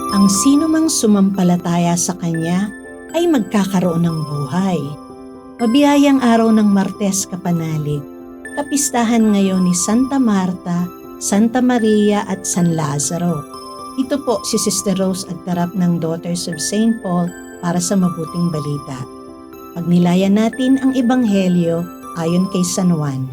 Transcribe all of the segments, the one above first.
Ang sinumang sumampalataya sa Kanya ay magkakaroon ng buhay. Mabiyayang araw ng Martes Kapanalig, kapistahan ngayon ni Santa Marta, Santa Maria at San Lazaro. Ito po si Sister Rose Agtarap ng Daughters of St. Paul para sa mabuting balita. Pagnilayan natin ang Ebanghelyo ayon kay San Juan.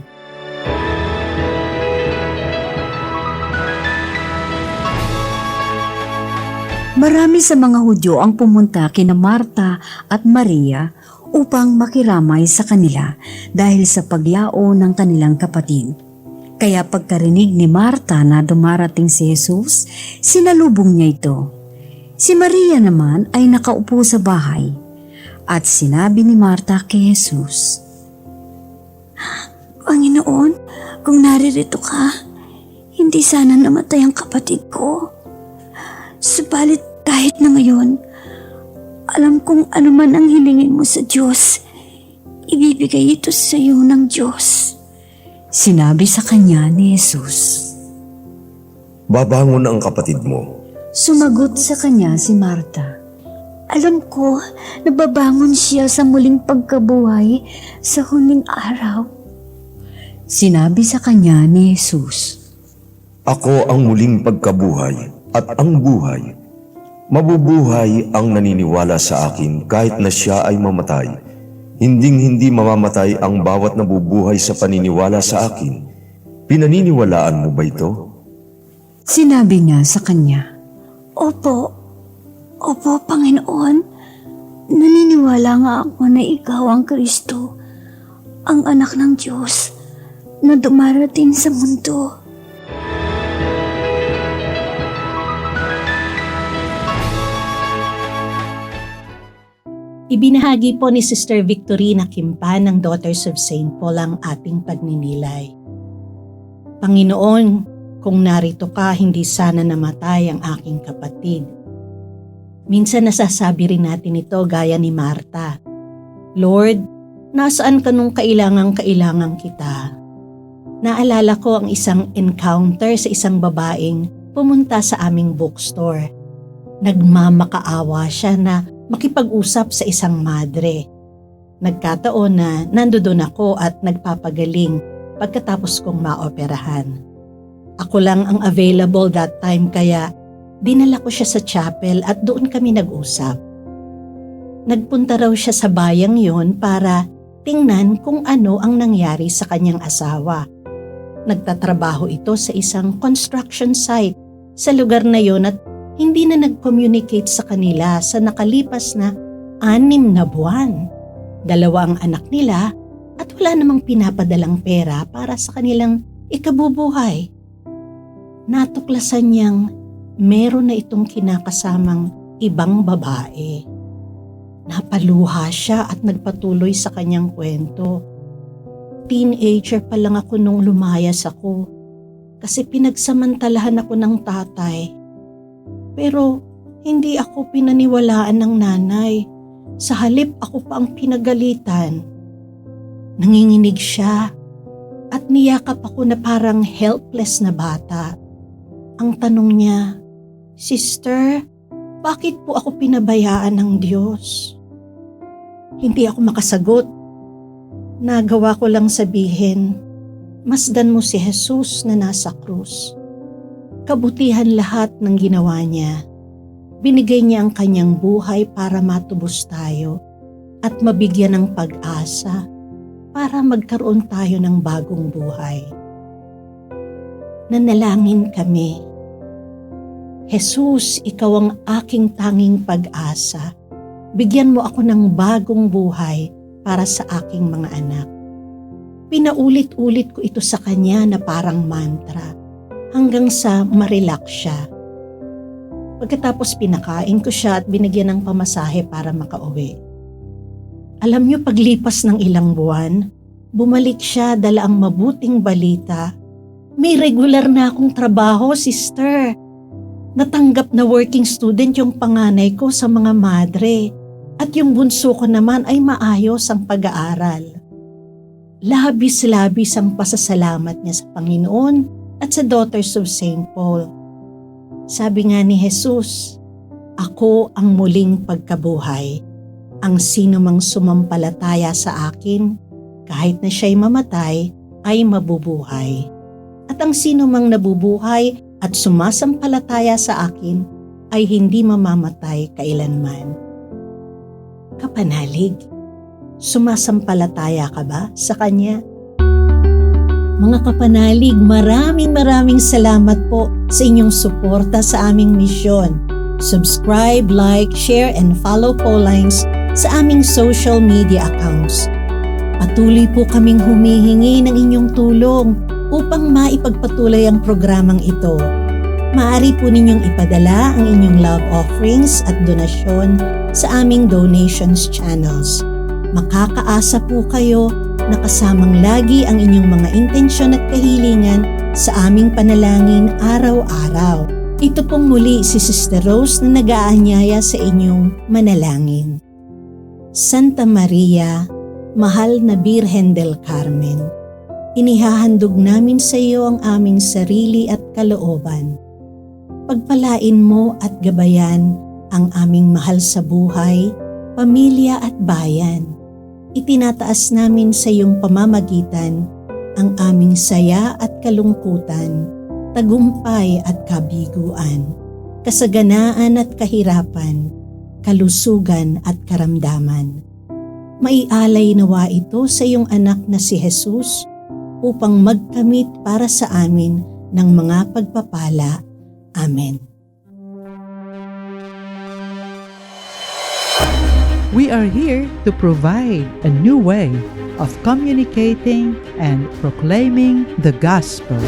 Marami sa mga Hudyo ang pumunta kina Marta at Maria upang makiramay sa kanila dahil sa paglao ng kanilang kapatid. Kaya pagkarinig ni Marta na dumarating si Jesus, sinalubong niya ito. Si Maria naman ay nakaupo sa bahay at sinabi ni Marta kay Jesus, "Panginoon, kung naririto ka, hindi sana namatay ang kapatid ko. Subalit kahit na ngayon, alam kong ano man ang hilingin mo sa Diyos, ibibigay ito sa iyo ng Diyos." Sinabi sa kanya ni Jesus. Babangon ang kapatid mo. Sumagot sa kanya si Marta, "Alam ko na babangon siya sa muling pagkabuhay sa huling araw." Sinabi sa kanya ni Jesus, Ako ang muling pagkabuhay at ang buhay. Mabubuhay ang naniniwala sa akin kahit na siya ay mamatay. Hinding-hindi mamamatay ang bawat nabubuhay sa paniniwala sa akin. Pinaniniwalaan mo ba ito? Sinabi niya sa kanya, Opo, Panginoon. Naniniwala nga ako na ikaw ang Kristo, ang anak ng Diyos na dumarating sa mundo." Ibinahagi po ni Sister Victorina Kimpan ng Daughters of St. Paul ang ating pagninilay. Panginoon, kung narito ka, hindi sana namatay ang aking kapatid. Minsan nasasabi rin natin ito gaya ni Marta, Lord, nasaan ka nung kailangang kita? Naalala ko ang isang encounter sa isang babaeng pumunta sa aming bookstore. Nagmamakaawa siya na makipag-usap sa isang madre. Nagkataon na nandoon ako at nagpapagaling pagkatapos kong maoperahan. Ako lang ang available that time kaya dinala ko siya sa chapel at doon kami nag-usap. Nagpunta raw siya sa bayang yon para tingnan kung ano ang nangyari sa kanyang asawa. Nagtatrabaho ito sa isang construction site sa lugar na yon at hindi na nag-communicate sa kanila sa nakalipas na 6 na buwan. 2 ang anak nila at wala namang pinapadalang pera para sa kanilang ikabubuhay. Natuklasan niyang meron na itong kinakasamang ibang babae. Napaluha siya at nagpatuloy sa kanyang kwento. Teenager pa lang ako nung lumayas ako kasi pinagsamantalahan ako ng tatay. Pero hindi ako pinaniwalaan ng nanay. Sa halip ako pa ang pinagalitan. Nanginginig siya at niyakap ako na parang helpless na bata. Ang tanong niya, Sister, bakit po ako pinabayaan ng Diyos? Hindi ako makasagot. Nagawa ko lang sabihin, masdan mo si Jesus na nasa krus. Kabutihan lahat ng ginawa niya. Binigay niya ang kanyang buhay para matubos tayo at mabigyan ng pag-asa para magkaroon tayo ng bagong buhay. Nanalangin kami. Jesus, ikaw ang aking tanging pag-asa. Bigyan mo ako ng bagong buhay para sa aking mga anak. Pinaulit-ulit ko ito sa kanya na parang mantra. Hanggang sa ma-relax siya. Pagkatapos pinakain ko siya at binigyan ng pamasahe para makauwi. Alam niyo, paglipas ng ilang buwan, bumalik siya dala ang mabuting balita. May regular na akong trabaho, sister. Natanggap na working student yung panganay ko sa mga madre at yung bunso ko naman ay maayos ang pag-aaral. Labis-labis ang pasasalamat niya sa Panginoon at sa Daughters of St. Paul. Sabi nga ni Jesus, Ako ang muling pagkabuhay. Ang sino mang sumampalataya sa akin, kahit na siya'y mamatay, ay mabubuhay. At ang sino mang nabubuhay at sumasampalataya sa akin, ay hindi mamamatay kailanman. Kapanalig, sumasampalataya ka ba sa Kanya? Mga kapanalig, maraming salamat po sa inyong suporta sa aming misyon. Subscribe, like, share, and follow Paulines sa aming social media accounts. Patuloy po kaming humihingi ng inyong tulong upang maipagpatuloy ang programang ito. Maaari po ninyong ipadala ang inyong love offerings at donasyon sa aming donations channels. Makakaasa po kayo na kasamang lagi ang inyong mga intensyon at kahilingan sa aming panalangin araw-araw. Ito pong muli si Sister Rose na nag-aanyaya sa inyong manalangin. Santa Maria, mahal na Birhen del Carmen, inihahandog namin sa iyo ang aming sarili at kalooban. Pagpalain mo at gabayan ang aming mahal sa buhay, pamilya at bayan. Itinataas namin sa iyong pamamagitan ang aming saya at kalungkutan, tagumpay at kabiguan, kasaganaan at kahirapan, kalusugan at karamdaman. Maialay nawa ito sa iyong anak na si Jesus upang magkamit para sa amin ng mga pagpapala. Amen. We are here to provide a new way of communicating and proclaiming the gospel.